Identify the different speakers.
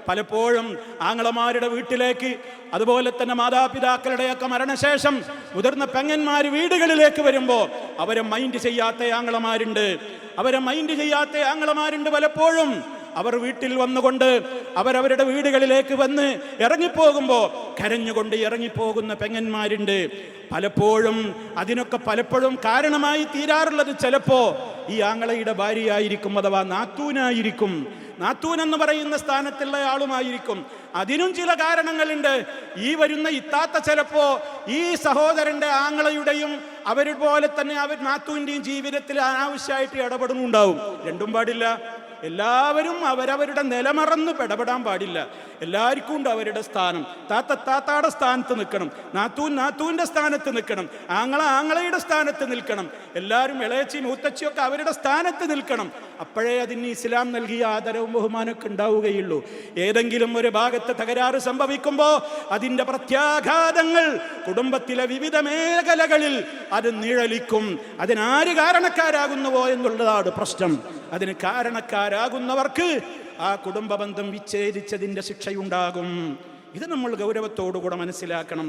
Speaker 1: പലപ്പോഴും ആങ്ങളമാരുടെ വീട്ടിലേക്ക്, അതുപോലെ തന്നെ മാതാപിതാക്കളുടെയൊക്കെ മരണശേഷം മുതിർന്ന പെങ്ങന്മാർ വീടുകളിലേക്ക് വരുമ്പോൾ അവരെ മൈൻഡ് ചെയ്യാത്ത ആങ്ങളമാരുണ്ട്. പലപ്പോഴും അവർ വീട്ടിൽ വന്നുകൊണ്ട് അവരവരുടെ വീടുകളിലേക്ക് വന്ന് ഇറങ്ങിപ്പോകുമ്പോൾ കരഞ്ഞുകൊണ്ട് ഇറങ്ങിപ്പോകുന്ന പെങ്ങന്മാരുണ്ട്. പലപ്പോഴും കാരണമായി തീരാറുള്ളത് ചിലപ്പോ ഈ ആങ്ങളയുടെ ഭാര്യയായിരിക്കും, അഥവാ നാത്തൂനായിരിക്കും. നാത്തൂൻ എന്ന് പറയുന്ന സ്ഥാനത്തുള്ള ആളുമായിരിക്കും. അതിനും ചില കാരണങ്ങളുണ്ട്. ഈ വരുന്ന ഇത്താത്ത ചിലപ്പോ ഈ സഹോദരന്റെ ആങ്ങളയുടെയും അവരുപോലെ തന്നെ നാത്തൂന്റെയും ജീവിതത്തിൽ അനാവശ്യമായിട്ട് ഇടപെടുന്നുണ്ടാവും. രണ്ടും പാടില്ല. എല്ലാവരും അവരവരുടെ നിലമറന്ന് ഇടപെടാൻ പാടില്ല. എല്ലാവർക്കും ഉണ്ട് അവരുടെ സ്ഥാനം. താത്താടെ സ്ഥാനത്ത് നിൽക്കണം, നാത്തൂന്റെ സ്ഥാനത്ത് നിൽക്കണം, ആങ്ങളയുടെ സ്ഥാനത്ത് നിൽക്കണം. എല്ലാവരും ഇളയച്ചി മൂത്തച്ചിയൊക്കെ അവരുടെ സ്ഥാനത്ത് നിൽക്കണം. അപ്പോഴേ അതിന് ഇസ്ലാം നൽകിയ ആദരവും ബഹുമാനമൊക്കെ ഉണ്ടാവുകയുള്ളൂ. ഏതെങ്കിലും ഒരു ഭാഗത്ത് തകരാറ് സംഭവിക്കുമ്പോൾ അതിൻ്റെ പ്രത്യാഘാതങ്ങൾ കുടുംബത്തിലെ വിവിധ മേഖലകളിൽ അത് നിഴലിക്കും. അതിനാര് കാരണക്കാരാകുന്നുവോ എന്നുള്ളതാണ് പ്രശ്നം. അതിന് കാരണക്കാരാകുന്നവർക്ക് ആ കുടുംബ ബന്ധം വിച്ഛേദിച്ചതിൻ്റെ ശിക്ഷയുണ്ടാകും. ഇത് നമ്മൾ ഗൗരവത്തോടുകൂടെ മനസ്സിലാക്കണം.